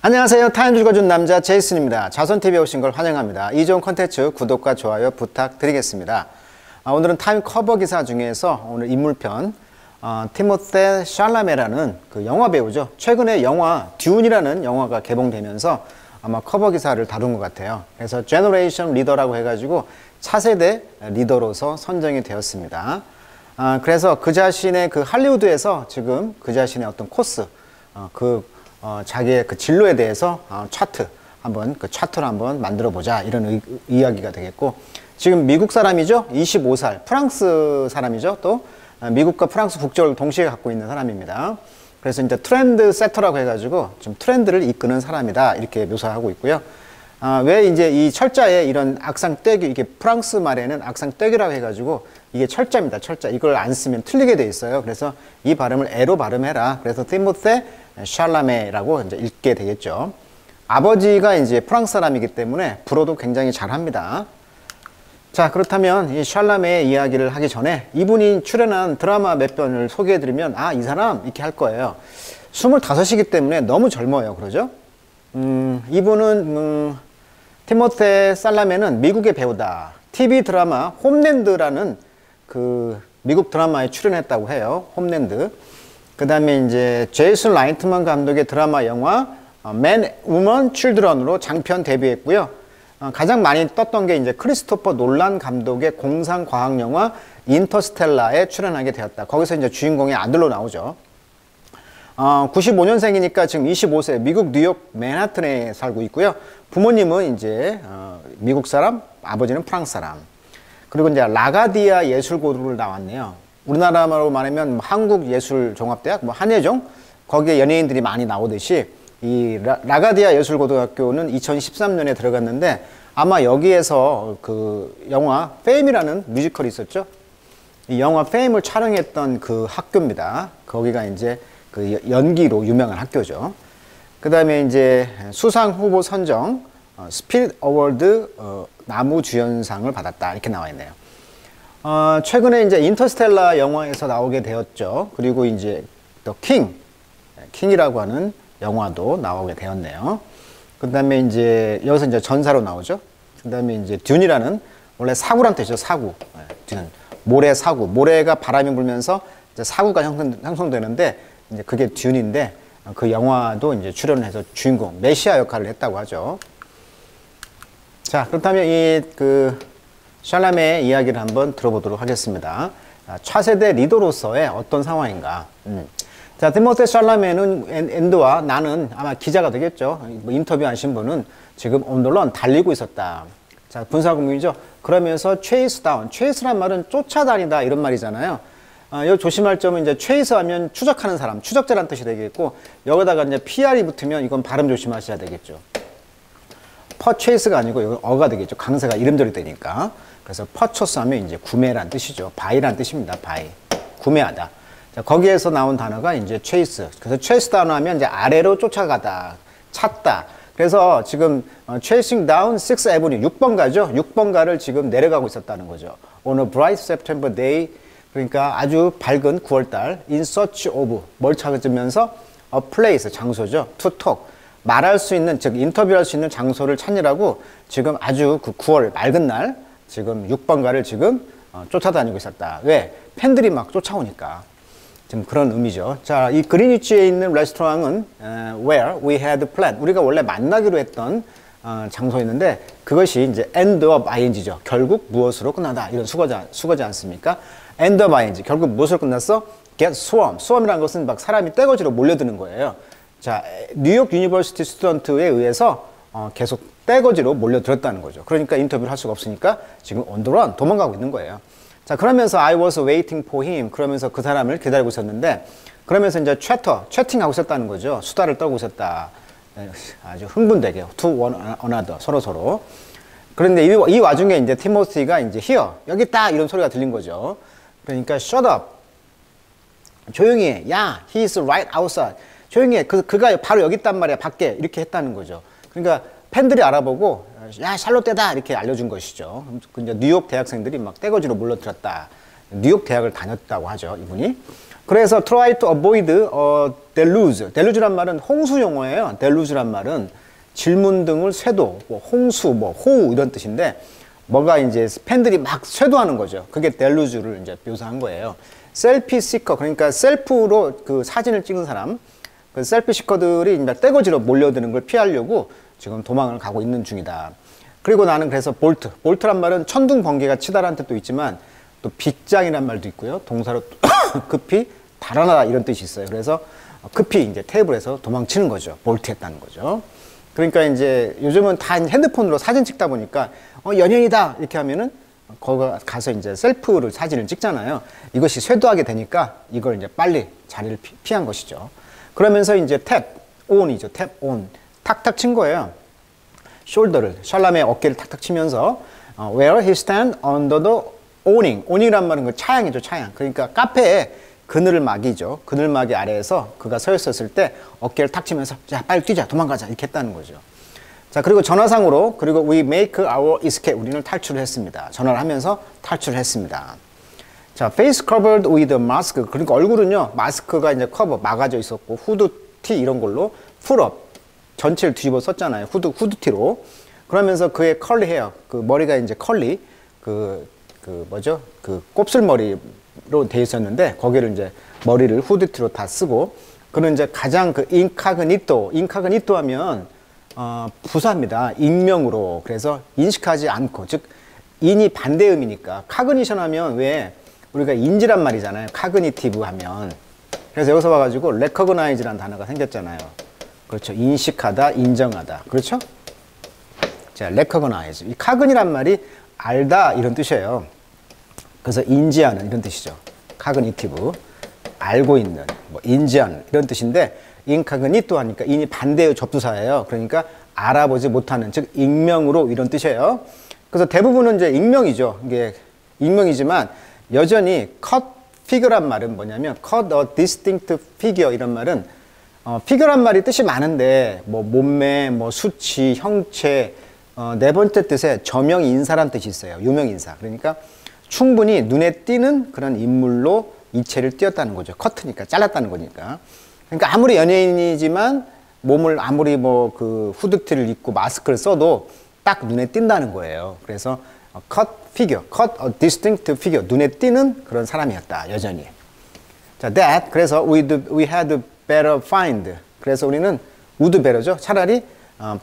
안녕하세요. 타임 읽어준 남자 제이슨입니다. 자선TV에 오신 걸 환영합니다. 이 좋은 컨텐츠 구독과 좋아요 부탁드리겠습니다. 오늘은 타임 커버 기사 중에서 오늘 인물편 티모세 샬라메라는 그 영화 배우죠. 최근에 영화 듄이라는 영화가 개봉되면서 아마 커버 기사를 다룬 것 같아요. 그래서 제너레이션 리더라고 해가지고 차세대 리더로서 선정이 되었습니다. 그래서 그 자신의 그 할리우드에서 지금 그 자신의 어떤 코스, 자기의 그 진로에 대해서 차트를 한번 만들어 보자, 이런 이야기가 되겠고, 지금 미국 사람이죠. 25살 프랑스 사람이죠. 또 미국과 프랑스 국적을 동시에 갖고 있는 사람입니다. 그래서 이제 트렌드 세터라고 해가지고 좀 트렌드를 이끄는 사람이다, 이렇게 묘사하고 있고요. 왜 이제 이 철자에 이런 악상떼기, 이게 프랑스 말에는 악상떼기라고 해가지고 이게 철자입니다. 철자. 이걸 안 쓰면 틀리게 돼 있어요. 그래서 이 발음을 에로 발음해라. 그래서 티모세 샬라메라고 이제 읽게 되겠죠. 아버지가 이제 프랑스 사람이기 때문에 불어도 굉장히 잘합니다. 자, 그렇다면 이 샬라메의 이야기를 하기 전에 이분이 출연한 드라마 몇 편을 소개해드리면 이 사람 이렇게 할 거예요. 25이기 때문에 너무 젊어요. 그러죠? 이분은 티모세 샬라메는 미국의 배우다. TV 드라마 홈랜드라는 그 미국 드라마에 출연했다고 해요. 홈랜드. 그 다음에 이제 제이슨 라이트만 감독의 드라마 영화 맨, 우먼, 칠드런으로 장편 데뷔했고요. 가장 많이 떴던 게 이제 크리스토퍼 놀란 감독의 공상 과학 영화 인터스텔라에 출연하게 되었다. 거기서 이제 주인공의 아들로 나오죠. 95년생이니까 지금 25세, 미국 뉴욕 맨하튼에 살고 있고요. 부모님은 이제 미국 사람, 아버지는 프랑스 사람. 그리고 이제 라가디아 예술고등학교를 나왔네요. 우리나라로 말하면 한국예술종합대학, 한예종, 거기에 연예인들이 많이 나오듯이 이 라가디아 예술고등학교는 2013년에 들어갔는데, 아마 여기에서 그 영화 페임이라는 뮤지컬이 있었죠. 이 영화 페임을 촬영했던 그 학교입니다. 거기가 이제 그 연기로 유명한 학교죠. 그 다음에 이제 수상 후보 선정, 스피릿 어워드 나무주연상을 받았다, 이렇게 나와 있네요. 최근에 이제 인터스텔라 영화에서 나오게 되었죠. 그리고 이제 더 킹이라고 하는 영화도 나오게 되었네요. 그 다음에 이제 여기서 이제 전사로 나오죠. 그 다음에 이제 듄이라는, 원래 사구란 뜻이죠. 사구. 듄. 모래 사구. 모래가 바람이 불면서 이제 사구가 형성되는데, 이제 그게 듄인데, 그 영화도 이제 출연을 해서 주인공, 메시아 역할을 했다고 하죠. 자, 그렇다면 샬라메의 이야기를 한번 들어보도록 하겠습니다. 차세대 리더로서의 어떤 상황인가. 자, 티모세 샬라메는 엔드와 나는 아마 기자가 되겠죠. 인터뷰하신 분은 지금 온더런 달리고 있었다. 자, 분사구문이죠. 그러면서 체이스 다운. 체이스란 말은 쫓아다니다, 이런 말이잖아요. 여기 조심할 점은 이제 체이스 하면 추적하는 사람, 추적자란 뜻이 되겠고, 여기다가 이제 PR이 붙으면 이건 발음 조심하셔야 되겠죠. 퍼체이스가 아니고 여기 어가 되겠죠. 강세가 이름절이 되니까. 그래서 퍼처스 하면 이제 구매란 뜻이죠. 바이란 뜻입니다. 바이. 구매하다. 자, 거기에서 나온 단어가 이제 체이스. 그래서 체이스 단어 하면 이제 아래로 쫓아가다, 찾다. 그래서 지금 chasing down 6th Avenue, 6번가죠. 6번가를 지금 내려가고 있었다는 거죠. On a bright September day, 그러니까 아주 밝은 9월달, in search of, 뭘 찾으면서 a place, 장소죠. to talk, 말할 수 있는, 즉 인터뷰할 수 있는 장소를 찾느라고 지금 아주 그 9월 맑은 날 지금 6번가를 지금 쫓아다니고 있었다. 왜? 팬들이 막 쫓아오니까. 지금 그런 의미죠. 자, 이 그린위치에 있는 레스토랑은 where we had planned, 우리가 원래 만나기로 했던 장소였는데, 그것이 이제 end of ing죠. 결국 무엇으로 끝나다, 이런 수거지 않습니까? end of ing, 결국 무엇으로 끝났어? get swarm. swarm이라는 것은 막 사람이 떼거지로 몰려드는 거예요. 자, 뉴욕 유니버시티 스튜던트에 의해서 계속 떼거지로 몰려들었다는 거죠. 그러니까 인터뷰를 할 수가 없으니까 지금 on the run, 도망가고 있는 거예요. 자, 그러면서 I was waiting for him, 그러면서 그 사람을 기다리고 있었는데, 그러면서 이제 채팅하고 있었다는 거죠. 수다를 떨고 있었다. 아주 흥분되게, to one another, 서로. 그런데 이 와중에 이제 티모시가 이제 here, 여기 있다, 이런 소리가 들린 거죠. 그러니까 shut up, 조용히 해. 야, he is right outside. 조용히 해. 그가 바로 여기 있단 말이야, 밖에. 이렇게 했다는 거죠. 그러니까 팬들이 알아보고, 야, 샬롯떼다, 이렇게 알려준 것이죠. 이제 뉴욕 대학생들이 막 떼거지로 몰려들었다. 뉴욕 대학을 다녔다고 하죠, 이분이. 그래서 try to avoid deluge. deluge란 말은 홍수 용어예요. deluge란 말은 질문 등을 쇄도, 뭐 홍수, 뭐 호우 이런 뜻인데 뭐가 이제 팬들이 막 쇄도하는 거죠. 그게 deluge를 이제 묘사한 거예요. 셀피 시커, 그러니까 셀프로 그 사진을 찍은 사람, 그 셀피 시커들이 이제 떼거지로 몰려드는 걸 피하려고 지금 도망을 가고 있는 중이다. 그리고 나는 그래서 볼트. 볼트란 말은 천둥 번개가 치다라는 뜻도 있지만 또 빗장이란 말도 있고요. 동사로 급히 달아나다 이런 뜻이 있어요. 그래서 급히 이제 테이블에서 도망치는 거죠. 볼트했다는 거죠. 그러니까 이제 요즘은 다 핸드폰으로 사진 찍다 보니까 연예인이다 이렇게 하면은 거기 가서 이제 셀프를 사진을 찍잖아요. 이것이 쇄도하게 되니까 이걸 이제 빨리 자리를 피한 것이죠. 그러면서 이제 탭 온이죠. 탭 온. 탁탁 친 거예요. 숄더를, 샬람의 어깨를 탁탁 치면서 where he stand under the awning. awning이란 말은 그 차양이죠. 차양. 그러니까 카페에 그늘막이죠. 그늘막이 아래에서 그가 서 있었을 때 어깨를 탁 치면서 자 빨리 뛰자 도망가자 이렇게 했다는 거죠. 자 그리고 전화상으로 그리고 we make our escape. 우리는 탈출을 했습니다. 전화를 하면서 탈출을 했습니다. 자 face covered with a mask. 그러니까 얼굴은요 마스크가 이제 커버 막아져 있었고 후드티 이런 걸로 full up 전체를 뒤집어 썼잖아요. 후드티로. 그러면서 그의 컬리 헤어, 그 머리가 이제 컬리, 그 뭐죠? 그 곱슬머리로 돼 있었는데, 거기를 이제 머리를 후드티로 다 쓰고, 그는 이제 가장 그 인카그니토 하면, 부사입니다. 익명으로. 그래서 인식하지 않고, 즉, 인이 반대음이니까, 카그니션 하면 왜 우리가 인지란 말이잖아요. 카그니티브 하면. 그래서 여기서 와가지고, recognize라는 단어가 생겼잖아요. 그렇죠. 인식하다, 인정하다. 그렇죠? 자, recognize. 이 카근이란 말이 알다 이런 뜻이에요. 그래서 인지하는 이런 뜻이죠. cognitive. 알고 있는, 뭐 인지하는 이런 뜻인데 incognito 하니까 인이 반대의 접두사예요. 그러니까 알아보지 못하는, 즉 익명으로 이런 뜻이에요. 그래서 대부분은 이제 익명이죠. 이게 익명이지만 여전히 cut figure란 말은 뭐냐면 cut a distinct figure 이런 말은 피규어란 말이 뜻이 많은데 뭐 몸매, 뭐 수치, 형체, 네 번째 뜻에 저명 인사란 뜻이 있어요. 유명 인사. 그러니까 충분히 눈에 띄는 그런 인물로 이체를 띄었다는 거죠. 커트니까 잘랐다는 거니까. 그러니까 아무리 연예인이지만 몸을 아무리 뭐 그 후드티를 입고 마스크를 써도 딱 눈에 띈다는 거예요. 그래서 cut figure, cut a distinct figure, 눈에 띄는 그런 사람이었다. 여전히. 자, that 그래서 we had better find. 그래서 우리는 would better죠. 차라리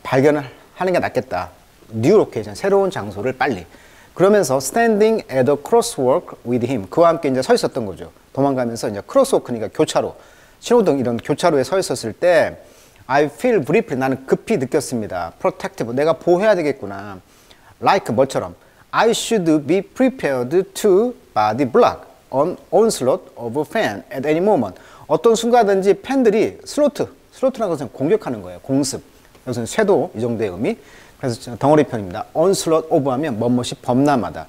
발견을 하는 게 낫겠다. new location, 새로운 장소를 빨리. 그러면서 standing at a crosswalk with him. 그와 함께 이제 서 있었던 거죠. 도망가면서 이제 크로스워크니까 교차로, 신호등 이런 교차로에 서 있었을 때 I feel briefly. 나는 급히 느꼈습니다. protective. 내가 보호해야 되겠구나. like 뭐처럼 I should be prepared to body block on onslaught of a fan at any moment. 어떤 순간든지 팬들이 슬로트라는 것은 공격하는 거예요. 공습. 여기서는 쇄도 이 정도의 의미. 그래서 덩어리 편입니다. onslaught of 하면 뭐뭇이 범람하다.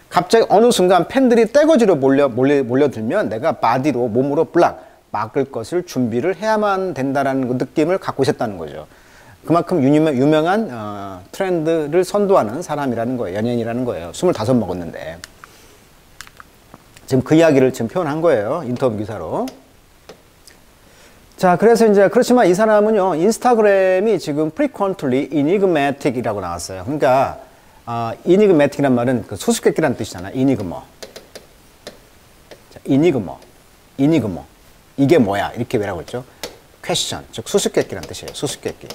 갑자기 어느 순간 팬들이 떼거지로 몰려들면 내가 바디로 몸으로 블락 막을 것을 준비를 해야만 된다라는 그 느낌을 갖고 있었다는 거죠. 그만큼 유명한 트렌드를 선도하는 사람이라는 거예요. 연예인이라는 거예요. 25 먹었는데. 지금 그 이야기를 지금 표현한 거예요. 인터뷰 기사로. 자, 그래서 이제 그렇지만 이 사람은요, 인스타그램이 지금 frequently enigmatic이라고 나왔어요. 그러니까 enigmatic이란 말은 그 수수께끼라는 뜻이잖아요. enigma. 자, enigma. 이게 뭐야? 이렇게 왜라고 했죠? question, 즉 수수께끼라는 뜻이에요. 수수께끼.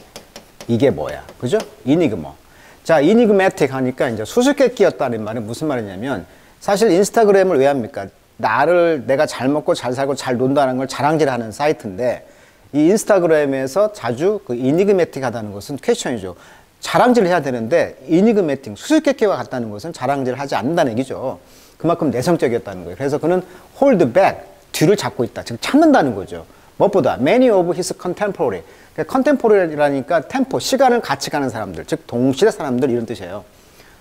이게 뭐야? 그죠? enigma. 자, enigmatic 하니까 이제 수수께끼였다는 말은 무슨 말이냐면 사실 인스타그램을 왜 합니까? 내가 잘 먹고 잘 살고 잘 논다는 걸 자랑질하는 사이트인데 이 인스타그램에서 자주 그 이니그매틱하다는 것은 퀘션이죠. 자랑질을 해야 되는데 이니그매틱, 수수께끼와 같다는 것은 자랑질을 하지 않는다는 얘기죠. 그만큼 내성적이었다는 거예요. 그래서 그는 hold back, 뒤를 잡고 있다. 즉 참는다는 거죠. 무엇보다 many of his contemporary, 그러니까 contemporary라니까 템포, 시간을 같이 가는 사람들, 즉 동시대 사람들 이런 뜻이에요.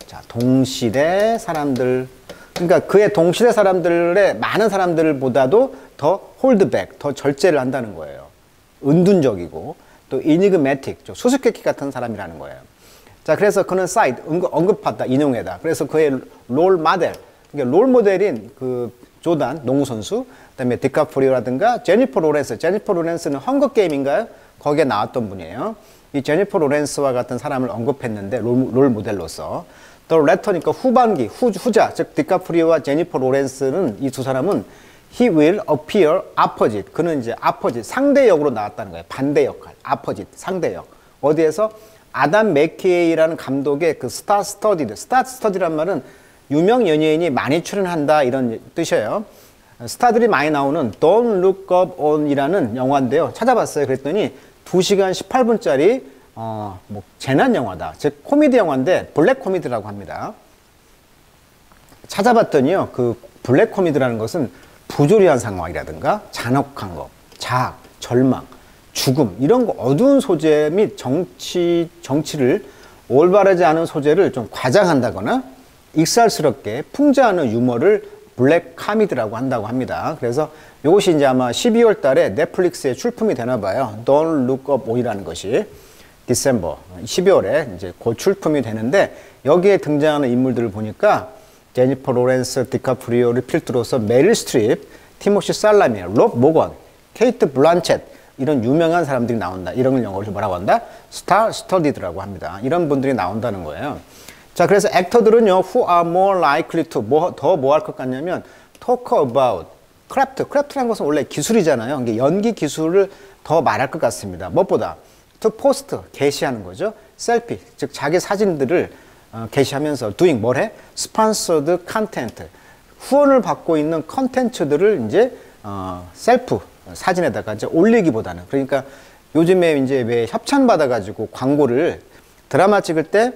자, 동시대 사람들. 그러니까 그의 동시대 사람들의 많은 사람들보다도 더 홀드백, 더 절제를 한다는 거예요. 은둔적이고 또 이니그매틱, 수수께끼 같은 사람이라는 거예요. 자, 그래서 그는 사이트, 언급하다, 인용해다. 그래서 그의 롤 모델, 그러니까 롤 모델인 그 조단 농구 선수, 그다음에 디카프리오라든가 제니퍼 로렌스. 제니퍼 로렌스는 헝거 게임인가요? 거기에 나왔던 분이에요. 이 제니퍼 로렌스와 같은 사람을 언급했는데 롤 모델로서. 또 레터니까 후반기, 후자, 즉 디카프리오와 제니퍼 로렌스는 이 두 사람은 he will appear opposite. 그는 이제 opposite, 상대 역으로 나왔다는 거예요. 반대 역할, opposite, 상대 역. 어디에서? 아담 맥케이라는 감독의 그 스타 스터디란 말은 유명 연예인이 많이 출연한다 이런 뜻이에요. 스타들이 많이 나오는 Don't Look Up On이라는 영화인데요. 찾아봤어요. 그랬더니 2시간 18분짜리 뭐 재난 영화다. 즉 코미디 영화인데 블랙 코미디라고 합니다. 찾아봤더니요. 그 블랙 코미디라는 것은 부조리한 상황이라든가 잔혹한 것, 자학, 절망, 죽음 이런 거 어두운 소재 및 정치를 올바르지 않은 소재를 좀 과장한다거나 익살스럽게 풍자하는 유머를 블랙 코미디라고 한다고 합니다. 그래서 이것이 이제 아마 12월 달에 넷플릭스에 출품이 되나 봐요. Don't Look Up On이라는 것이 디셈버 12월에 이제 곧 출품이 되는데 여기에 등장하는 인물들을 보니까 제니퍼 로렌스, 디카프리오를 필두로서 메릴 스트립, 티모시 살라메, 롭 모건, 케이트 블란쳇 이런 유명한 사람들이 나온다. 이런 걸 영어로 뭐라고 한다? 스타 스터디드라고 합니다. 이런 분들이 나온다는 거예요. 자, 그래서 액터들은요, who are more likely to, 더 뭐 할 것 같냐면, talk about, craft라는 것은 원래 기술이잖아요. 그러니까 연기 기술을 더 말할 것 같습니다. 무엇보다, to post, 게시하는 거죠. 셀피, 즉 자기 사진들을 게시하면서 doing 뭘 해? sponsored content, 후원을 받고 있는 컨텐츠들을 이제 셀프 사진에다가 이제 올리기보다는, 그러니까 요즘에 이제 왜 협찬 받아가지고 광고를 드라마 찍을 때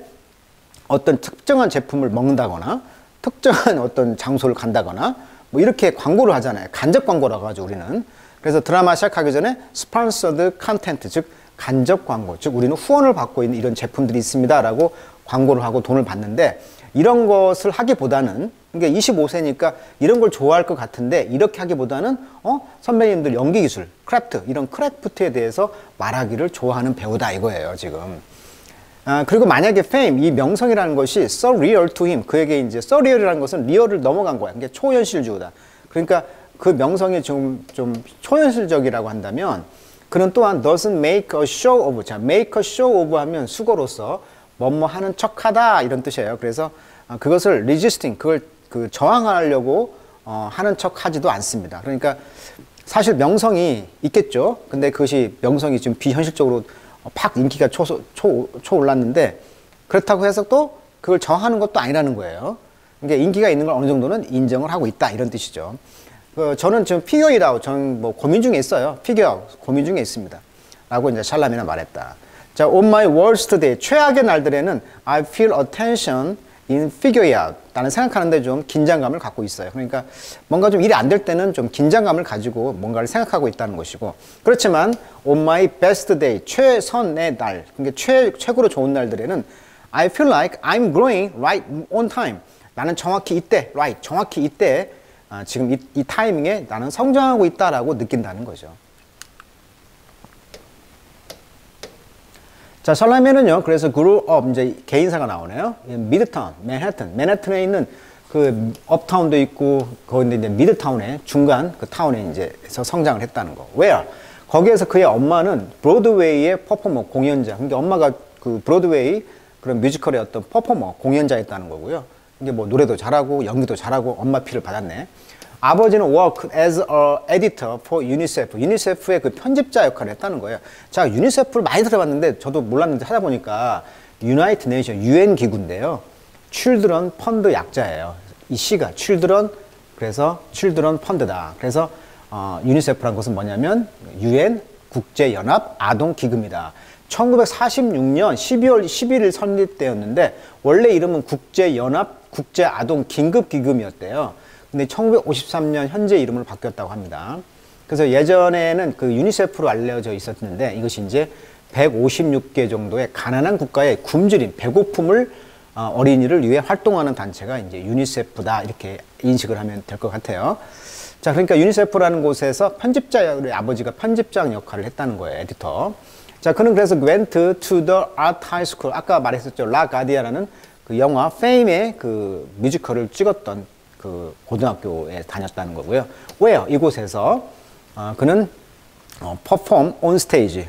어떤 특정한 제품을 먹는다거나 특정한 어떤 장소를 간다거나 뭐 이렇게 광고를 하잖아요. 간접 광고라고 하죠, 우리는. 그래서 드라마 시작하기 전에 스폰서드 컨텐트, 즉 간접 광고, 즉 우리는 후원을 받고 있는 이런 제품들이 있습니다 라고 광고를 하고 돈을 받는데, 이런 것을 하기보다는, 그러니까 25세니까 이런 걸 좋아할 것 같은데 이렇게 하기보다는 선배님들 연기 기술, 크래프트, 이런 크래프트에 대해서 말하기를 좋아하는 배우다 이거예요, 지금. 그리고 만약에 fame, 이 명성이라는 것이 so real to him, 그에게 이제 so real이라는 것은 리얼을 넘어간 거야. 그러니까 초현실주의다. 그러니까 그 명성이 좀 초현실적이라고 한다면, 그는 또한 doesn't make a show of, 자, make a show of 하면 수고로서 뭐뭐 하는 척하다 이런 뜻이에요. 그래서 그것을 resisting, 그걸 저항하려고 하는 척하지도 않습니다. 그러니까 사실 명성이 있겠죠. 근데 그것이 명성이 지금 비현실적으로 팍 인기가 초올랐는데 그렇다고 해서 또 그걸 저하는 것도 아니라는 거예요. 그러니까 인기가 있는 걸 어느 정도는 인정을 하고 있다 이런 뜻이죠. 저는 지금 figure it out, 저는 뭐 고민 중에 있어요. figure out, 고민 중에 있습니다 라고 이제 샬라메는 말했다. 자, on my worst day, 최악의 날들에는 I feel attention in figure it out. 나는 생각하는데 좀 긴장감을 갖고 있어요. 그러니까 뭔가 좀 일이 안 될 때는 좀 긴장감을 가지고 뭔가를 생각하고 있다는 것이고, 그렇지만 on my best day, 최선의 날, 그러니까 최고로 좋은 날들에는 I feel like I'm growing right on time. 나는 정확히 이때, right, 정확히 이때 지금 이 타이밍에 나는 성장하고 있다라고 느낀다는 거죠. 자, 샬라메는요, 그래서 grew up, 이제 개인사가 나오네요. 미드타운, 맨해튼에 있는 그 업타운도 있고, 거기 이제 미드타운에, 중간 그 타운에 이제서 성장을 했다는 거. Where? 거기에서 그의 엄마는 브로드웨이의 퍼포머, 공연자. 그러니까 엄마가 그 브로드웨이 그런 뮤지컬의 어떤 퍼포머, 공연자였다는 거고요. 이게 뭐 노래도 잘하고, 연기도 잘하고, 엄마 피를 받았네. 아버지는 work as a editor for UNICEF. 유니세프의 그 편집자 역할을 했다는 거예요. 자, 유니세프를 많이 들어봤는데 저도 몰랐는데 찾아보니까 United Nation, UN 기구인데요. Children Fund 약자예요. 이 C가 Children, 그래서 Children Fund다. 그래서 유니세프란 것은 뭐냐면 UN 국제연합 아동기금이다. 1946년 12월 11일 설립되었는데 원래 이름은 국제연합 국제아동긴급기금이었대요. 근데 1953년 현재 이름으로 바뀌었다고 합니다. 그래서 예전에는 그 유니세프로 알려져 있었는데 이것이 이제 156개 정도의 가난한 국가의 굶주림, 배고픔을 어린이를 위해 활동하는 단체가 이제 유니세프다 이렇게 인식을 하면 될 것 같아요. 자, 그러니까 유니세프라는 곳에서 편집자의 아버지가 편집장 역할을 했다는 거예요, 에디터. 자, 그는 그래서 went to the art high school. 아까 말했었죠, 라 가디아라는 그 영화 페임의 그 뮤지컬을 찍었던 그 고등학교에 다녔다는 거고요. Where? 이곳에서 그는 perform on stage,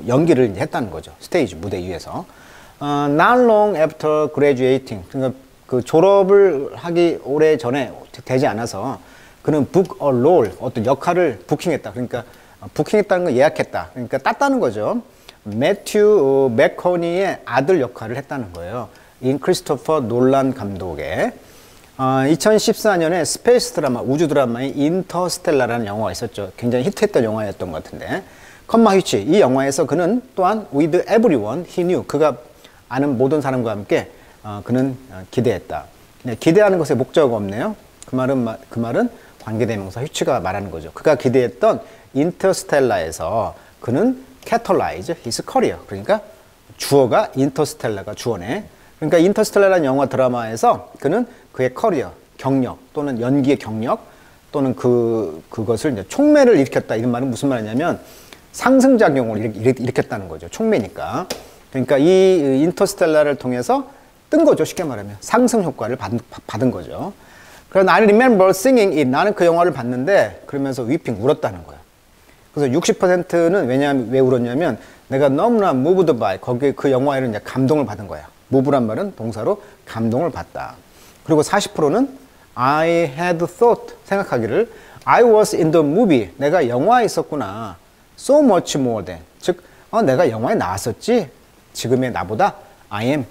연기를 이제 했다는 거죠. 스테이지, 무대 위에서. Not long after graduating, 그러니까 그 졸업을 하기 오래 전에 되지 않아서 그는 book a role, 어떤 역할을 부킹했다. 그러니까 부킹했다는 건 예약했다. 그러니까 땄다는 거죠. 매튜 맥커니의 아들 역할을 했다는 거예요. 인 크리스토퍼 놀란 감독의 2014년에 스페이스 드라마, 우주 드라마인 인터스텔라라는 영화가 있었죠. 굉장히 히트했던 영화였던 것 같은데, 컴마 휘치, 이 영화에서 그는 또한 with everyone he knew, 그가 아는 모든 사람과 함께 그는 기대했다. 기대하는 것에 목적어가 없네요. 그 말은 관계대명사 휘치가 말하는 거죠. 그가 기대했던 인터스텔라에서 그는 catalyze his career, 그러니까 주어가 인터스텔라가 주어네. 그러니까 인터스텔라라는 영화 드라마에서 그는 그의 커리어, 경력 또는 연기의 경력 또는 그것을 이제 촉매를 일으켰다. 이런 말은 무슨 말이냐면 상승작용을 일으켰다는 거죠. 촉매니까. 그러니까 이 인터스텔라를 통해서 뜬 거죠. 쉽게 말하면 상승 효과를 받은 거죠. 그래서 I remember singing it. 나는 그 영화를 봤는데 그러면서 weeping, 울었다는 거야. 그래서 60%는 왜 울었냐면 내가 너무나 moved by, 거기에 그 영화에는 이제 감동을 받은 거야. move란 말은 동사로 감동을 받다. 그리고 40%는 I had thought, 생각하기를 I was in the movie, 내가 영화에 있었구나. So much more than, 즉 내가 영화에 나왔었지. 지금의 나보다 I am.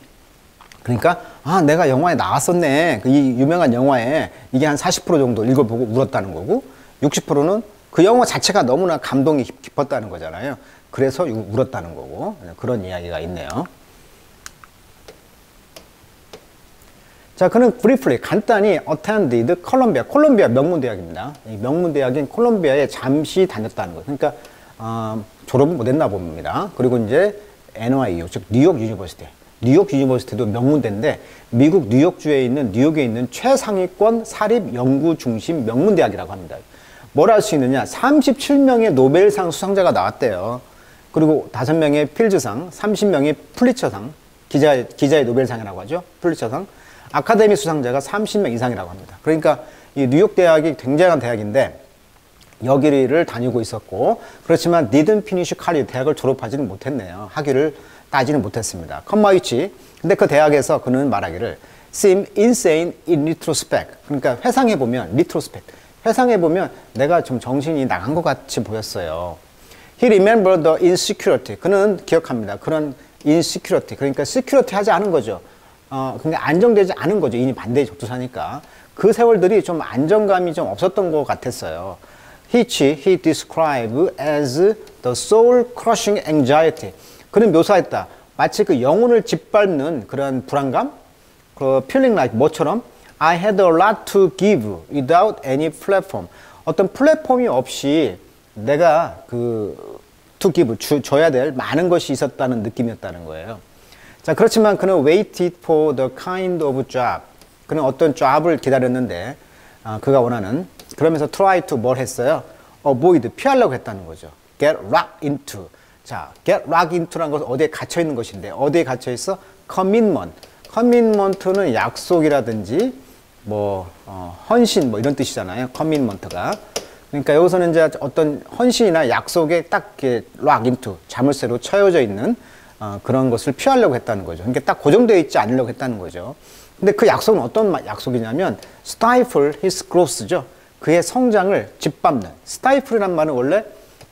그러니까 내가 영화에 나왔었네. 이 유명한 영화에 이게 한 40% 정도 읽어보고 울었다는 거고, 60%는 그 영화 자체가 너무나 감동이 깊었다는 거잖아요. 그래서 울었다는 거고, 그런 이야기가 있네요. 자, 그는 briefly, 간단히 attended 콜롬비아 명문대학입니다. 이 명문대학인 콜롬비아에 잠시 다녔다는 거. 그러니까 졸업은 못했나 봅니다. 그리고 이제 NYU, 즉 뉴욕 유니버시티도 명문대인데 미국 뉴욕주에 있는 뉴욕에 있는 최상위권 사립 연구 중심 명문대학이라고 합니다. 뭘 할 수 있느냐? 37명의 노벨상 수상자가 나왔대요. 그리고 5명의 필즈상, 30명의 플리처상, 기자의 노벨상이라고 하죠. 플리처상. 아카데미 수상자가 30명 이상이라고 합니다. 그러니까 이 뉴욕 대학이 굉장한 대학인데 여기를 다니고 있었고, 그렇지만 didn't finish college, 대학을 졸업하지는 못했네요. 학위를 따지는 못했습니다. 컴마위치. 근데 그 대학에서 그는 말하기를 seem insane in retrospect. 그러니까 회상해보면 내가 좀 정신이 나간 것 같이 보였어요. He remembered the insecurity. 그는 기억합니다. 그런 insecurity. 그러니까 security 하지 않은 거죠. 그러니까 안정되지 않은 거죠. 이미 반대의 접두사니까. 그 세월들이 좀 안정감이 좀 없었던 것 같았어요. He described as the soul crushing anxiety. 그는 묘사했다. 마치 그 영혼을 짓밟는 그런 불안감? 그 feeling like 뭐처럼? I had a lot to give without any platform. 어떤 플랫폼이 없이 내가 to give, 줘야 될 많은 것이 있었다는 느낌이었다는 거예요. 자, 그렇지만 그는 waited for the kind of job. 그는 어떤 job을 기다렸는데, 그가 원하는, 그러면서 try to 뭘 했어요? avoid, 피하려고 했다는 거죠. get locked into. 자, get locked into라는 것은 어디에 갇혀 있는 것인데, 어디에 갇혀 있어? commitment. commitment는 약속이라든지, 헌신, 이런 뜻이잖아요. commitment가. 그러니까 여기서는 이제 어떤 헌신이나 약속에 딱 이렇게 lock into, 자물쇠로 쳐여져 있는 그런 것을 피하려고 했다는 거죠. 그러니까 딱 고정되어 있지 않으려고 했다는 거죠. 근데 그 약속은 어떤 약속이냐면 stifle his growth죠. 그의 성장을 짓밟는. stifle이란 말은 원래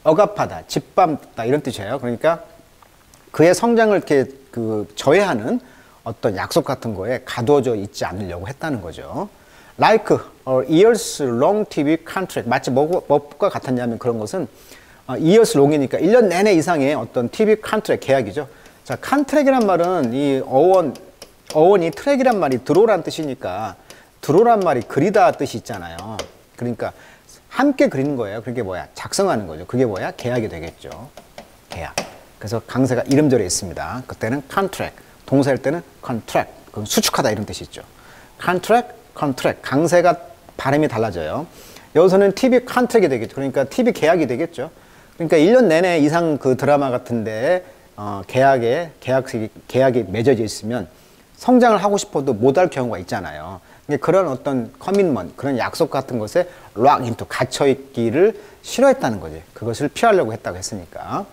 억압하다, 짓밟다 이런 뜻이에요. 그러니까 그의 성장을 이렇게 저해하는 어떤 약속 같은 거에 가두어져 있지 않으려고 했다는 거죠. Like a years long TV contract. 마치 뭐가 같았냐면 그런 것은 years long이니까 1년 내내 이상의 어떤 TV contract, 계약이죠. 자, contract이란 말은 이 어원이 트랙이란 말이 드로란 뜻이니까 드로란 말이 그리다 뜻이 있잖아요. 그러니까 함께 그리는 거예요. 그게 뭐야? 작성하는 거죠. 그게 뭐야? 계약이 되겠죠. 계약. 그래서 강세가 이름절에 있습니다. 그때는 contract, 동사일 때는 contract, 수축하다 이런 뜻이 있죠. contract, contract. 강세가 발음이 달라져요. 여기서는 TV contract이 되겠죠. 그러니까 TV 계약이 되겠죠. 그러니까 1년 내내 이상 그 드라마 같은데 계약이 맺어져 있으면 성장을 하고 싶어도 못 할 경우가 있잖아요. 그런 어떤 커밋먼트, 그런 약속 같은 것에 lock into 갇혀있기를 싫어했다는 거지. 그것을 피하려고 했다고 했으니까.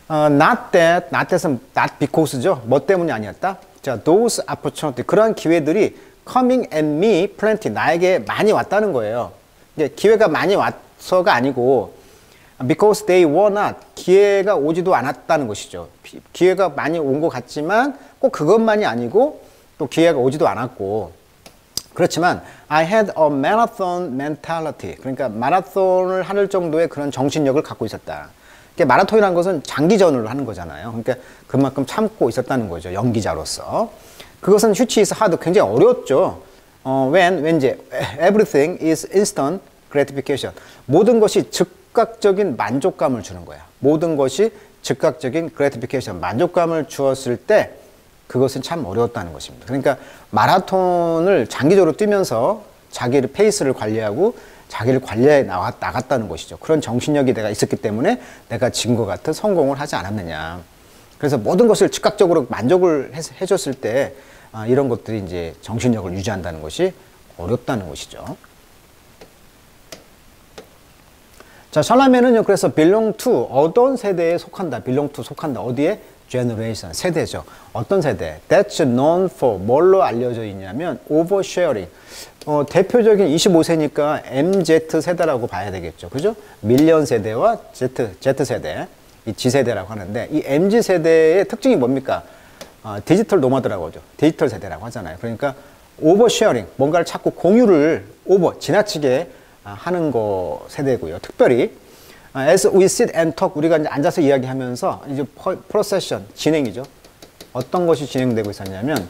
not that은 not because죠. 뭐 때문이 아니었다? 자, those opportunity, 그런 기회들이 coming at me plenty, 나에게 많이 왔다는 거예요. 이게 기회가 많이 와서가 아니고 because they were not, 기회가 오지도 않았다는 것이죠. 기회가 많이 온 것 같지만 꼭 그것만이 아니고 또 기회가 오지도 않았고, 그렇지만 I had a marathon mentality, 그러니까 마라톤을 할 정도의 그런 정신력을 갖고 있었다. 마라톤이라는 것은 장기전을 하는 거잖아요. 그러니까 그만큼 참고 있었다는 거죠. 연기자로서. 그것은 which is hard, 굉장히 어려웠죠. when 이제 everything is instant gratification, 모든 것이 즉각적인 만족감을 주는 거야. 모든 것이 즉각적인 gratification, 만족감을 주었을 때 그것은 참 어려웠다는 것입니다. 그러니까 마라톤을 장기적으로 뛰면서 자기의 페이스를 관리하고 자기를 관리해 나갔다는 것이죠. 그런 정신력이 내가 있었기 때문에 내가 지금과 같은 성공을 하지 않았느냐. 그래서 모든 것을 즉각적으로 만족을 해줬을 때 이런 것들이 이제 정신력을 유지한다는 것이 어렵다는 것이죠. 자, 샬라메는요, 그래서 belong to, 어떤 세대에 속한다, belong to 속한다, 어디에? generation, 세대죠. 어떤 세대? That's known for, 뭘로 알려져 있냐면 oversharing. 대표적인 25세니까 MZ 세대라고 봐야 되겠죠. 그죠? 밀리언 세대와 Z 세대, 이 G세대라고 하는데, 이 MZ 세대의 특징이 뭡니까? 디지털 노마드라고 하죠. 디지털 세대라고 하잖아요. 그러니까 오버쉐어링, 뭔가를 자꾸 공유를 지나치게 하는 거 세대고요. 특별히 as we sit and talk, 우리가 이제 앉아서 이야기하면서 이제 프로세션, 진행이죠. 어떤 것이 진행되고 있었냐면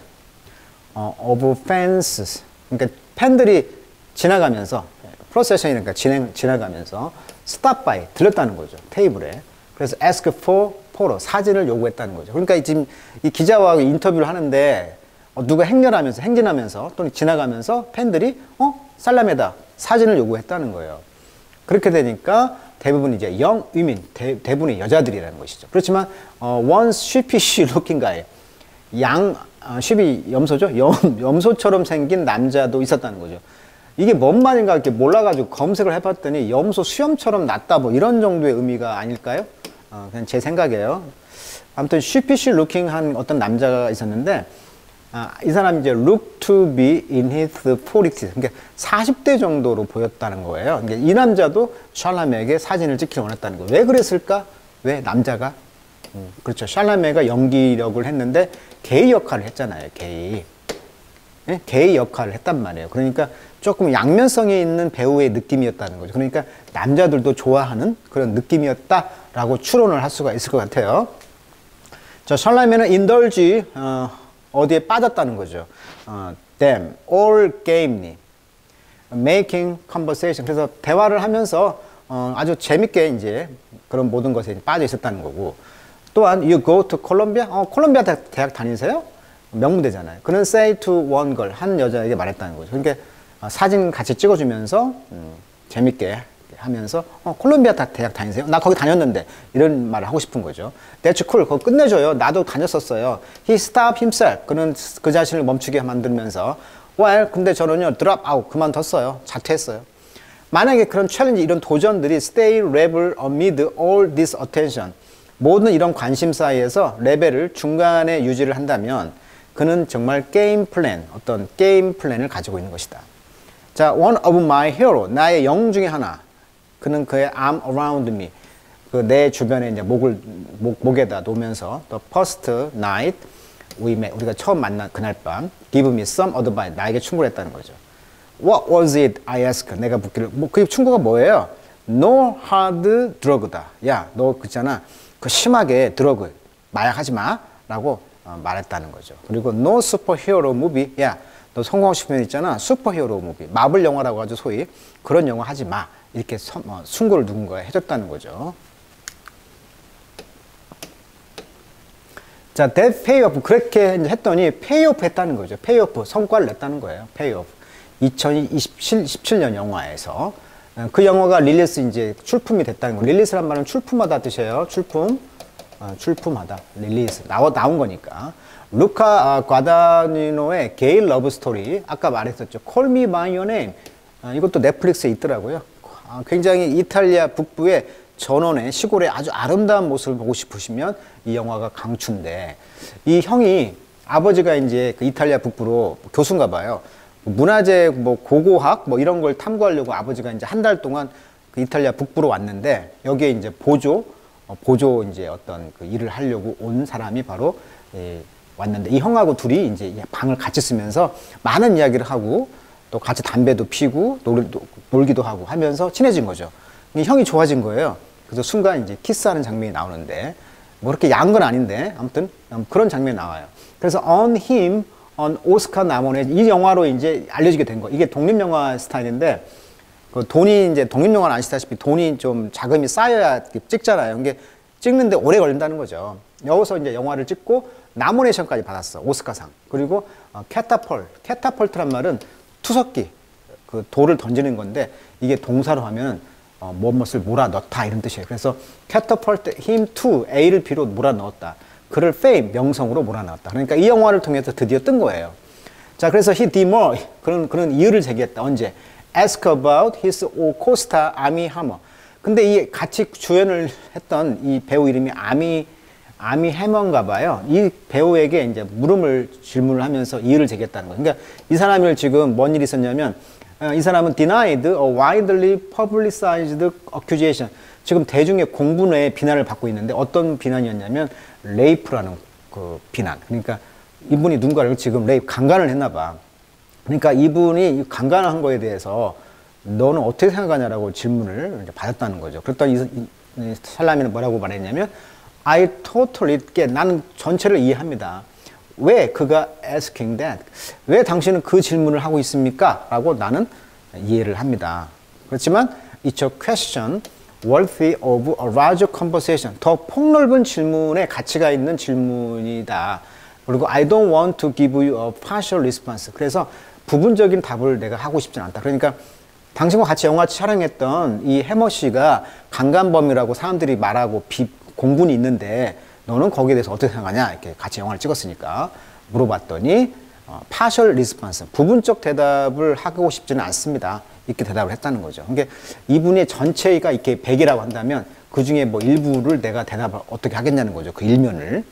of fans, 그러니까 팬들이 지나가면서, 프로세션이니까 지나가면서 stop by, 들렸다는 거죠. 테이블에. 그래서 ask for photo, 사진을 요구했다는 거죠. 그러니까 지금 이 기자와 인터뷰를 하는데 누가 행진하면서 또는 지나가면서 팬들이 살라메다, 사진을 요구했다는 거예요. 그렇게 되니까 대부분 이제 young women, 대부분이 여자들이라는 것이죠. 그렇지만 one sheepish looking guy, sheep이 염소죠? 염소처럼 생긴 남자도 있었다는 거죠. 이게 뭔 말인가 이렇게 몰라가지고 검색을 해봤더니 염소 수염처럼 났다, 뭐 이런 정도의 의미가 아닐까요? 그냥 제 생각이에요. 아무튼 sheepish looking 한 어떤 남자가 있었는데, 이 사람이 이제 look to be in his 40s, 그러니까 40대 정도로 보였다는 거예요. 그러니까 이 남자도 샬라메에게 사진을 찍기를 원했다는 거예요. 왜 그랬을까? 왜 남자가? 그렇죠. 샬라메가 연기력을 했는데 게이 역할을 했잖아요. 게이. 네? 게이 역할을 했단 말이에요. 그러니까 조금 양면성이 있는 배우의 느낌이었다는 거죠. 그러니까 남자들도 좋아하는 그런 느낌이었다라고 추론을 할 수가 있을 것 같아요. 자, 샬라메는 indulge, 어디에 빠졌다는 거죠. them, all gamely, making conversation. 그래서 대화를 하면서 아주 재밌게 이제 그런 모든 것에 빠져 있었다는 거고. 또한 you go to Columbia? 콜롬비아 대학 다니세요? 명문대잖아요. 그는 say to one girl, 한 여자에게 말했다는 거죠. 그러니까 사진 같이 찍어주면서 재밌게 하면서 콜롬비아 대학 다니세요? 나 거기 다녔는데, 이런 말을 하고 싶은 거죠. That's cool. 그거 끝내줘요. 나도 다녔었어요. He stopped himself. 그는 그 자신을 멈추게 만들면서 well, 근데 저는요 drop out, 그만뒀어요. 자퇴했어요. 만약에 그런 챌린지, 이런 도전들이 stay level amid all this attention, 모든 이런 관심 사이에서 레벨을 중간에 유지를 한다면 그는 정말 게임 플랜, 어떤 게임 플랜을 가지고 있는 것이다. 자, one of my hero, 나의 영웅 중에 하나. 그는 그의 arm around me, 그 내 주변에 이제 목에다 놓으면서 the first night we met, 우리가 처음 만난 그날 밤, give me some advice, 나에게 충고를 했다는 거죠. What was it? I asked. 내가 묻기를, 그 충고가 뭐예요? No hard drug다. 야, 너 그잖아, 그 심하게 드러그, 마약하지 마 라고 말했다는 거죠. 그리고 no superhero movie, 야, 너 성공하고 싶으면 있잖아, 슈퍼히어로 무비, 마블 영화라고 하죠, 소위. 그런 영화 하지 마. 이렇게 충고를 누군가에 해줬다는 거죠. 자, that payoff, 그렇게 했더니 payoff 했다는 거죠. payoff, 성과를 냈다는 거예요. payoff. 2017년 영화에서 그 영화가 릴리스, 이제 출품이 됐다는 거. 릴리스란 말은 출품하다 뜻이에요. 출품. 출품하다. 릴리즈. 나온 거니까. 루카 과다니노의 게이 러브 스토리. 아까 말했었죠. Call Me By Your Name. 이것도 넷플릭스에 있더라고요. 굉장히 이탈리아 북부의 전원의 시골의 아주 아름다운 모습을 보고 싶으시면 이 영화가 강추인데, 이 형이 아버지가 이제 그 이탈리아 북부로 교수인가 봐요. 문화재 뭐 고고학 뭐 이런 걸 탐구하려고 아버지가 이제 한 달 동안 그 이탈리아 북부로 왔는데, 여기에 이제 보조 이제 어떤 그 일을 하려고 온 사람이 바로 왔는데, 이 형하고 둘이 이제 방을 같이 쓰면서 많은 이야기를 하고 또 같이 담배도 피고 놀기도 하고 하면서 친해진 거죠. 형이 좋아진 거예요. 그래서 순간 이제 키스하는 장면이 나오는데, 뭐 그렇게 야한 건 아닌데 아무튼 그런 장면이 나와요. 그래서 On Him, on 오스카 나모네, 이 영화로 이제 알려지게 된 거. 이게 독립영화 스타일인데, 그 돈이 이제 독립영화는 아시다시피 돈이 좀 자금이 쌓여야 찍잖아요. 이게 찍는데 오래 걸린다는 거죠. 여기서 이제 영화를 찍고 나모네이션까지 받았어. 오스카상. 그리고 캐타펄트란 말은 투석기, 그 돌을 던지는 건데, 이게 동사로 하면 무엇을 몰아넣다 이런 뜻이에요. 그래서 catapult him to, A를 B로 몰아넣었다. 그를 fame, 명성으로 몰아넣었다. 그러니까 이 영화를 통해서 드디어 뜬 거예요. 자, 그래서 he did more, 그런 이유를 제기했다. 언제? Ask about his co-star 아미 하머. 근데 이 같이 주연을 했던 이 배우 이름이 아미 해머인가 봐요. 이 배우에게 이제 질문을 하면서 이유를 제기했다는 거예요. 그러니까 이 사람을 지금 뭔 일이 있었냐면, 이 사람은 denied a widely publicized accusation. 지금 대중의 공분에 비난을 받고 있는데, 어떤 비난이었냐면 레이프라는 그 비난. 그러니까 이분이 누군가를 지금 강간을 했나 봐. 그러니까 이분이 강간한 거에 대해서 너는 어떻게 생각하냐라고 질문을 받았다는 거죠. 그랬더니 이 살라미는 뭐라고 말했냐면, I totally get, 나는 전체를 이해합니다. 왜 그가 asking that? 왜 당신은 그 질문을 하고 있습니까? 라고 나는 이해를 합니다. 그렇지만 it's a question worthy of a larger conversation. 더 폭넓은 질문에 가치가 있는 질문이다. 그리고 I don't want to give you a partial response. 그래서 부분적인 답을 내가 하고 싶진 않다. 그러니까 당신과 같이 영화 촬영했던 이 해머 씨가 강간범이라고 사람들이 말하고 공분이 있는데, 너는 거기에 대해서 어떻게 생각하냐? 이렇게 같이 영화를 찍었으니까 물어봤더니 partial response, 부분적 대답을 하고 싶지는 않습니다. 이렇게 대답을 했다는 거죠. 그러니까 이분의 전체가 이렇게 100이라고 한다면 그 중에 뭐 일부를 내가 대답을 어떻게 하겠냐는 거죠. 그 일면을.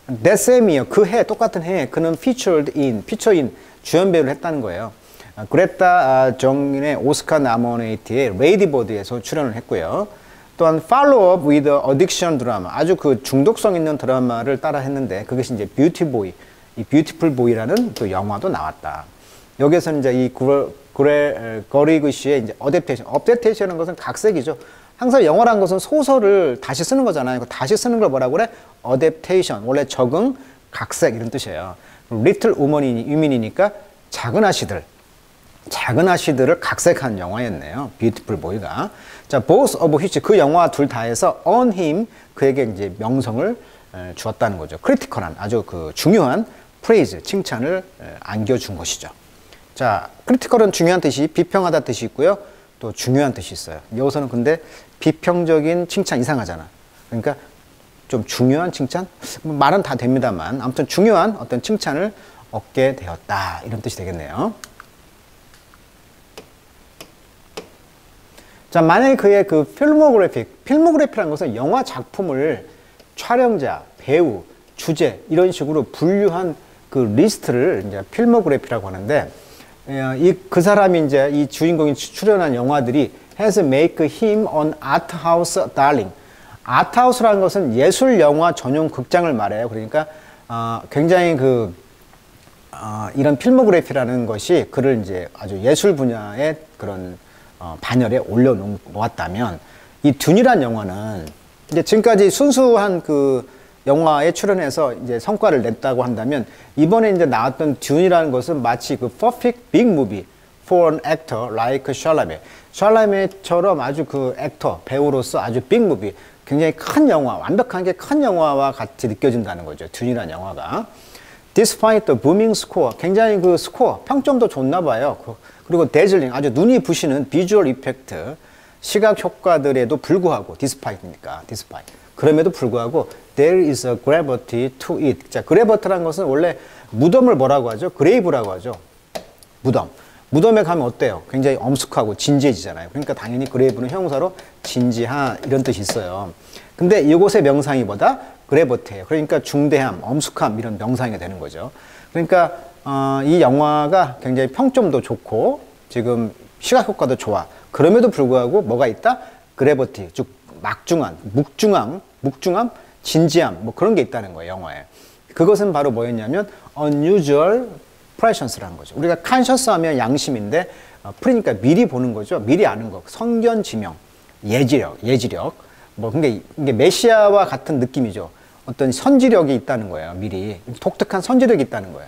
That same year, 그 해, 똑같은 해에 그는 featured in 주연 배우를 했다는 거예요. 그레타 정인의 오스카 나모네이트의 레이디버드에서 출연을 했고요. 또한 Follow Up with Addiction 드라마, 아주 그 중독성 있는 드라마를 따라 했는데, 그것이 이제 뷰티보이, 이 뷰티풀 보이라는 또 영화도 나왔다. 여기서 이제 이 거리그시의 이제 어댑테이션은 것은 각색이죠. 항상 영어란 것은 소설을 다시 쓰는 거잖아요. 다시 쓰는 걸 뭐라고 그래? 어댑테이션, 원래 적응, 각색 이런 뜻이에요. 리틀 우먼이니까 작은 아씨들을 각색한 영화였네요. 뷰티풀 보이가. 자, both of which, 그 영화 둘 다 해서 on him, 그에게 이제 명성을 주었다는 거죠. 크리티컬한, 아주 그 중요한 praise, 칭찬을 안겨준 것이죠. 자, 크리티컬은 중요한 뜻이 비평하다 뜻이 있고요. 또 중요한 뜻이 있어요. 여기서는 근데 비평적인 칭찬 이상하잖아. 그러니까 좀 중요한 칭찬? 말은 다 됩니다만 아무튼 중요한 어떤 칭찬을 얻게 되었다. 이런 뜻이 되겠네요. 자, 만약에 그의 그 필모그래피라는 것은 영화 작품을 촬영자, 배우, 주제 이런 식으로 분류한 그 리스트를 이제 필모그래피라고 하는데, 그 사람이 이제 이 주인공이 출연한 영화들이 has make him an art house darling. 아트하우스라는 것은 예술 영화 전용 극장을 말해요. 그러니까 굉장히 이런 필모그래피라는 것이 그를 이제 아주 예술 분야의 그런 반열에 올려놓았다면, 이 듄이란 영화는 이제 지금까지 순수한 그 영화에 출연해서 이제 성과를 냈다고 한다면, 이번에 이제 나왔던 듄이라는 것은 마치 그 perfect big movie for an actor like 샬라메. 샬라메처럼 아주 그 액터, 배우로서 아주 빅 무비, 굉장히 큰 영화, 완벽한 게 큰 영화와 같이 느껴진다는 거죠. 듄이라는 영화가. Despite the booming score, 굉장히 그 스코어, 평점도 좋나 봐요. 그리고 데즐링, 아주 눈이 부시는 비주얼 이펙트. 시각 효과들에도 불구하고 despite니까 despite. 그럼에도 불구하고 there is a gravity to it. 자, gravity라는 것은 원래 무덤을 뭐라고 하죠? grave라고 하죠. 무덤. 무덤에 가면 어때요? 굉장히 엄숙하고 진지해지잖아요. 그러니까 당연히 grave는 형용사로 진지한 이런 뜻이 있어요. 근데 이곳의 명상이 뭐다? gravity예요. 그러니까 중대함, 엄숙함 이런 명상이 되는 거죠. 그러니까 이 영화가 굉장히 평점도 좋고 지금 시각 효과도 좋아. 그럼에도 불구하고 뭐가 있다? gravity, 즉 막중한, 묵중함, 진지함 뭐 그런 게 있다는 거예요, 영화에. 그것은 바로 뭐였냐면 unusual prescience라는 거죠. 우리가 conscious 하면 양심인데 프리니까 미리 보는 거죠. 미리 아는 거. 성견지명, 예지력. 뭐 이게 메시아와 같은 느낌이죠. 어떤 선지력이 있다는 거예요. 미리 독특한 선지력이 있다는 거예요.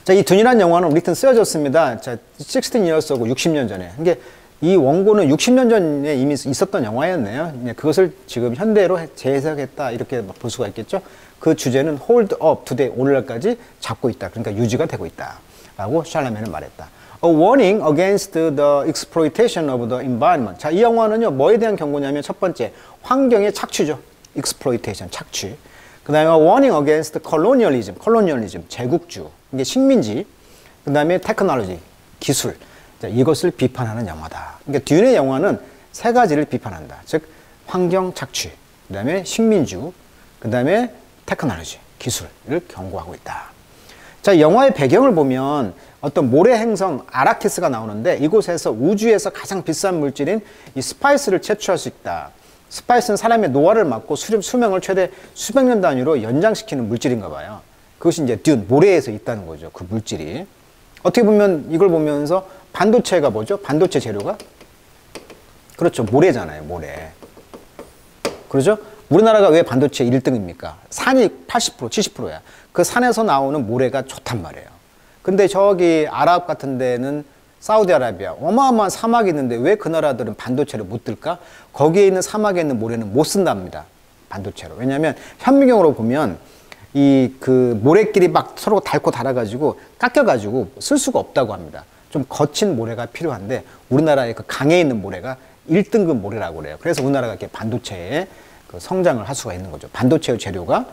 자, 이 듄이라는 영화는 리튼 쓰여졌습니다. 자, 16 years고 60년 전에. 이게 이 원고는 60년 전에 이미 있었던 영화였네요. 그것을 지금 현대로 재해석했다 이렇게 볼 수가 있겠죠. 그 주제는 hold up today 오늘날까지 잡고 있다. 그러니까 유지가 되고 있다. 라고 샬라멘은 말했다. A warning against the exploitation of the environment. 자, 이 영화는요, 뭐에 대한 경고냐면 첫 번째, 환경의 착취죠. exploitation, 착취. 그 다음에 warning against colonialism, 제국주. 이게 식민지. 그 다음에 technology, 기술. 자, 이것을 비판하는 영화다. 그러니까 듄의 영화는 세 가지를 비판한다. 즉, 환경 착취. 그 다음에 식민주. 그 다음에 테크놀로지, 기술을 경고하고 있다. 자, 영화의 배경을 보면 어떤 모래 행성 아라키스가 나오는데 이곳에서 우주에서 가장 비싼 물질인 이 스파이스를 채취할 수 있다. 스파이스는 사람의 노화를 막고 수명을 최대 수백 년 단위로 연장시키는 물질인가 봐요. 그것이 이제 듄, 모래에서 있다는 거죠. 그 물질이. 어떻게 보면 이걸 보면서 반도체가 뭐죠? 반도체 재료가? 그렇죠. 모래잖아요. 모래. 그렇죠? 우리나라가 왜 반도체 1등입니까? 산이 80%, 70%야. 그 산에서 나오는 모래가 좋단 말이에요. 근데 저기 아랍 같은 데는 사우디아라비아 어마어마한 사막이 있는데 왜 그 나라들은 반도체를 못 들까? 거기에 있는 사막에 있는 모래는 못 쓴답니다. 반도체로. 왜냐하면 현미경으로 보면 이 그 모래끼리 막 서로 닳고 닳아가지고 깎여가지고 쓸 수가 없다고 합니다. 좀 거친 모래가 필요한데 우리나라의 그 강에 있는 모래가 1등급 모래라고 그래요. 그래서 우리나라가 이렇게 반도체에 그 성장을 할 수가 있는 거죠. 반도체의 재료가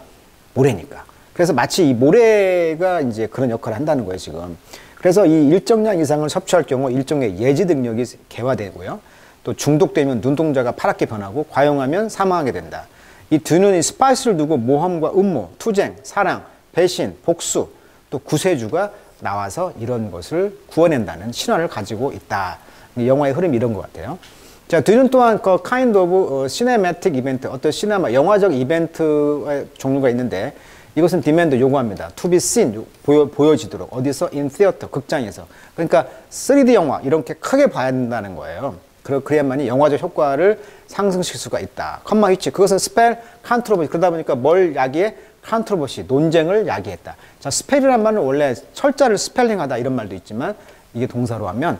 모래니까. 그래서 마치 이 모래가 이제 그런 역할을 한다는 거예요, 지금. 그래서 이 일정량 이상을 섭취할 경우 일종의 예지 능력이 개화되고요. 또 중독되면 눈동자가 파랗게 변하고 과용하면 사망하게 된다. 이 듄은 이 스파이스를 두고 모험과 음모, 투쟁, 사랑, 배신, 복수, 또 구세주가 나와서 이런 것을 구워낸다는 신화를 가지고 있다. 영화의 흐름이 이런 것 같아요. 자, 듄은 또한 그 kind of cinematic event, 어떤 영화적 이벤트의 종류가 있는데 이것은 디맨드 요구합니다. to be seen, 보여지도록. 어디서? in theater, 극장에서. 그러니까 3D 영화, 이렇게 크게 봐야 된다는 거예요. 그래야만이 영화적 효과를 상승시킬 수가 있다. 컴마 히치, 그것은 스펠, 컨트로버시. 그러다 보니까 뭘 야기해? 컨트로버시, 논쟁을 야기했다. 자, 스펠이란 말은 원래 철자를 스펠링하다 이런 말도 있지만 이게 동사로 하면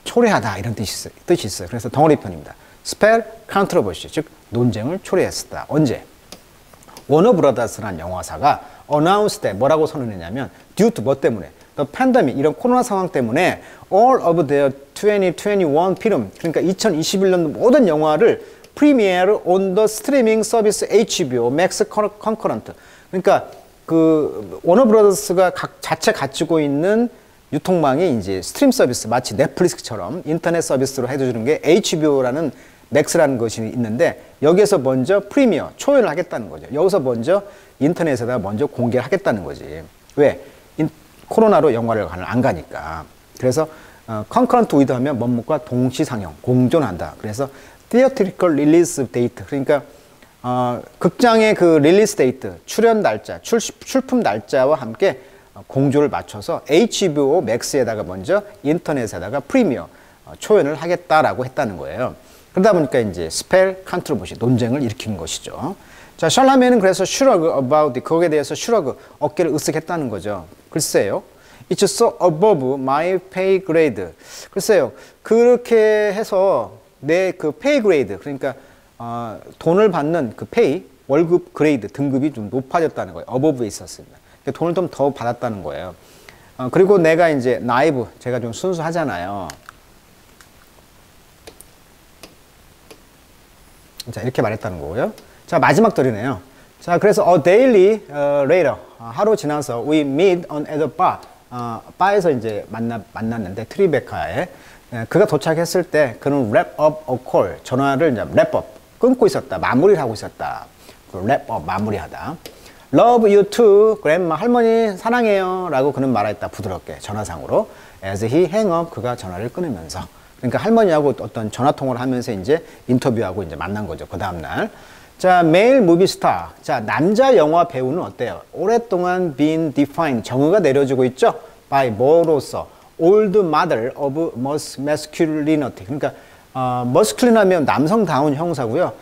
초래하다 이런 뜻이 있어요. 그래서 덩어리편입니다. 스펠, 컨트로버시, 즉 논쟁을 초래했었다. 언제? 워너브라더스라는 영화사가 announce 때 뭐라고 선언했냐면 due to 뭐 때문에? The pandemic, 이런 코로나 상황 때문에 all of their 2021 film, 그러니까 2021년도 모든 영화를 premiere on the streaming service HBO Max Concurrent. 그러니까 그 워너브라더스가 자체 가지고 있는 유통망이 이제 스트림 서비스, 마치 넷플릭스처럼 인터넷 서비스로 해주는 게 HBO라는 맥스라는 것이 있는데 여기에서 먼저 프리미어, 초연을 하겠다는 거죠. 여기서 먼저 인터넷에다 먼저 공개를 하겠다는 거지. 왜? 코로나로 영화를 안 가니까. 그래서 concurrent with 하면 뭐뭐과 동시 상영, 공존한다. 그래서 theatrical release date, 그러니까 극장의 그 릴리스 데이트, 출연 날짜, 출품 날짜와 함께 공조를 맞춰서 HBO 맥스에다가 먼저 인터넷에다가 프리미어 초연을 하겠다라고 했다는 거예요. 그러다 보니까 이제 스펠 컨트로버시, 논쟁을 일으킨 것이죠. 자, 샬라멘은 그래서 슈러그 about 거기에 대해서 슈러그, 어깨를 으쓱했다는 거죠. 글쎄요. It's so above my pay grade. 글쎄요. 그렇게 해서 내 그 pay grade, 그러니까 돈을 받는 그 pay, 월급 그레이드, 등급이 좀 높아졌다는 거예요. above에 있었습니다. 돈을 좀 더 받았다는 거예요. 그리고 내가 이제 나이브, 제가 좀 순수하잖아요. 자, 이렇게 말했다는 거고요. 자, 마지막 절이네요. 자, 그래서 a daily later, 하루 지나서 we meet on at a bar, 바에서 이제 만났는데 트리베카에 그가 도착했을 때 그는 wrap up a call, 전화를 이제 wrap up, 끊고 있었다, 마무리를 하고 있었다. wrap up, 마무리하다. Love you too, grandma, 할머니 사랑해요 라고 그는 말했다, 부드럽게 전화상으로. As he hang up, 그가 전화를 끊으면서. 그러니까 할머니하고 어떤 전화통화를 하면서 이제 인터뷰하고 이제 만난 거죠, 그 다음날. 자, 메일 무비 스타. 자, 남자 영화 배우는 어때요? 오랫동안 been defined, 정의가 내려지고 있죠? by 뭐로서? old mother of masculinity. 그러니까 masculine 하면 남성다운 형사고요.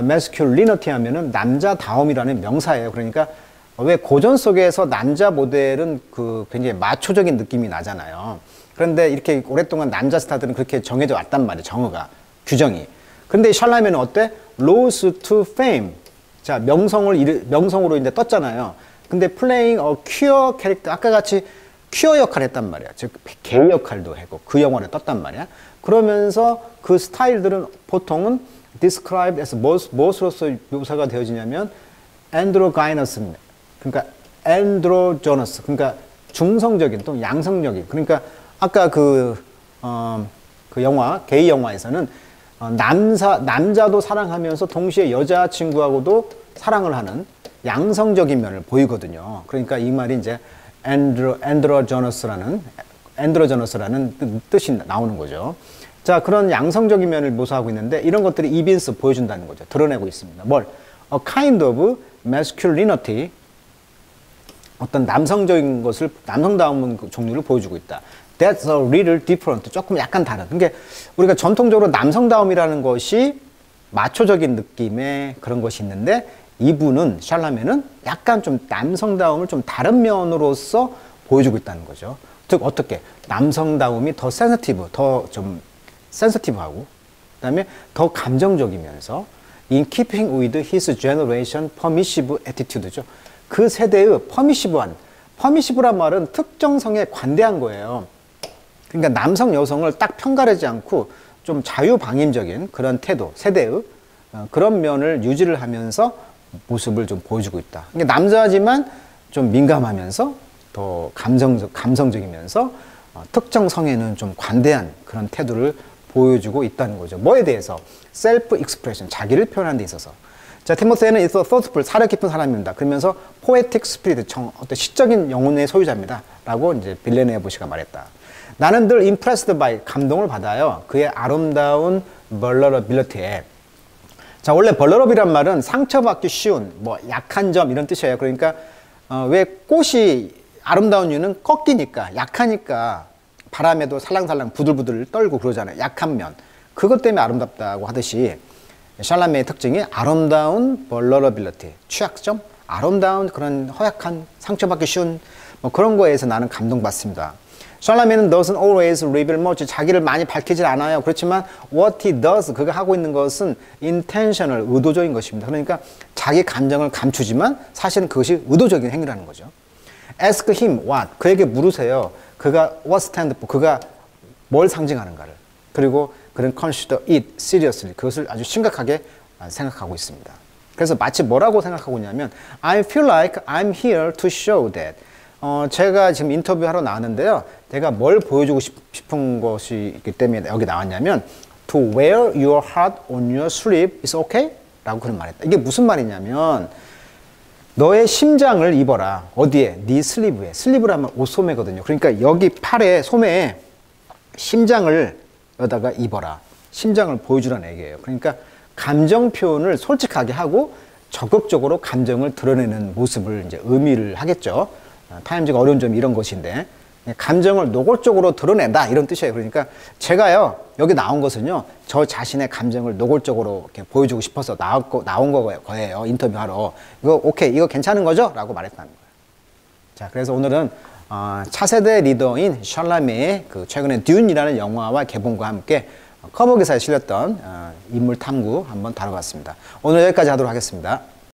masculinity 하면은 남자다움이라는 명사예요. 그러니까 왜 고전 속에서 남자 모델은 그 굉장히 마초적인 느낌이 나잖아요. 그런데 이렇게 오랫동안 남자 스타들은 그렇게 정해져 왔단 말이에요. 정의가, 규정이. 근데 샬라메는 어때? rose to fame. 자, 명성으로 이제 떴잖아요. 근데 playing a queer character, 아까 같이 퀴어 역할을 했단 말이야. 즉, 게이 역할도 했고, 그 영화를 떴단 말이야. 그러면서 그 스타일들은 보통은 described as 무엇으로서 묘사가 되어지냐면 androgynous, 그러니까 androgynous, 그러니까 중성적인 또는 양성적인. 그러니까 아까 그 영화, 게이 영화에서는 남자도 사랑하면서 동시에 여자친구하고도 사랑을 하는 양성적인 면을 보이거든요. 그러니까 이 말이 이제 androgynous라는 뜻이 나오는 거죠. 자, 그런 양성적인 면을 묘사하고 있는데 이런 것들이 evince 보여준다는 거죠. 드러내고 있습니다. 뭘? A kind of masculinity, 어떤 남성적인 것을, 남성다운 종류를 보여주고 있다. That's a little different. 조금 약간 다른. 그러니까 우리가 전통적으로 남성다움이라는 것이 마초적인 느낌의 그런 것이 있는데 이분은, 샬라메는 약간 좀 남성다움을 좀 다른 면으로서 보여주고 있다는 거죠. 즉 어떻게? 남성다움이 더 센시티브, 더 좀 센시티브하고 그 다음에 더 감정적이면서 in keeping with his generation permissive attitude죠. 그 세대의 퍼미시브란 말은 특정성에 관대한 거예요. 그러니까 남성 여성을 딱 편가르지 않고 좀 자유방임적인 그런 태도, 세대의 그런 면을 유지를 하면서 모습을 좀 보여주고 있다. 그러니까 남자지만 좀 민감하면서 더 감성적이면서 특정 성에는 좀 관대한 그런 태도를 보여주고 있다는 거죠. 뭐에 대해서? 셀프 익스프레션, 자기를 표현하는 데 있어서. 자, 티모테는 is a thoughtful, 사려 깊은 사람입니다. 그러면서 poetic spirit, 어떤 시적인 영혼의 소유자입니다. 라고 이제 빌레네브 씨가 말했다. 나는 늘 impressed by, 감동을 받아요. 그의 아름다운 vulnerability에. 자, 원래 vulnerable이란 말은 상처받기 쉬운, 뭐 약한 점 이런 뜻이에요. 그러니까 왜 꽃이 아름다운 이유는 꺾이니까, 약하니까 바람에도 살랑살랑 부들부들 떨고 그러잖아요. 약한 면. 그것 때문에 아름답다고 하듯이 샬라메의 특징이 아름다운 vulnerability, 취약점, 아름다운 그런 허약한, 상처받기 쉬운 뭐 그런 거에서 나는 감동받습니다. 샬라메는 doesn't always reveal much, 자기를 많이 밝히질 않아요. 그렇지만 what he does, 그가 하고 있는 것은 intentional, 의도적인 것입니다. 그러니까 자기 감정을 감추지만 사실은 그것이 의도적인 행위라는 거죠. Ask him what, 그에게 물으세요. 그가 what stand for, 그가 뭘 상징하는가를. 그리고 그는 consider it seriously, 그것을 아주 심각하게 생각하고 있습니다. 그래서 마치 뭐라고 생각하고 있냐면 I feel like I'm here to show that, 제가 지금 인터뷰하러 나왔는데요. 제가 뭘 보여주고 싶은 것이 있기 때문에 여기 나왔냐면 to wear your heart on your sleeve is okay? 라고 그런 말했다. 이게 무슨 말이냐면 너의 심장을 입어라. 어디에? 네 슬리브에. 슬리브라면 옷소매거든요. 그러니까 여기 팔에, 소매에 심장을 여다가 입어라. 심장을 보여주라는 얘기예요. 그러니까 감정 표현을 솔직하게 하고 적극적으로 감정을 드러내는 모습을 이제 의미를 하겠죠. 타임즈가 어려운 점이 이런 것인데 감정을 노골적으로 드러낸다 이런 뜻이에요. 그러니까 제가요 여기 나온 것은요 저 자신의 감정을 노골적으로 이렇게 보여주고 싶어서 나온 거예요. 인터뷰하러. 이거 오케이, 이거 괜찮은 거죠? 라고 말했다는 거예요. 자, 그래서 오늘은 차세대 리더인 샬라메의 그 최근에 듄이라는 영화와 개봉과 함께 커버 기사에 실렸던 인물 탐구 한번 다뤄봤습니다. 오늘 여기까지 하도록 하겠습니다.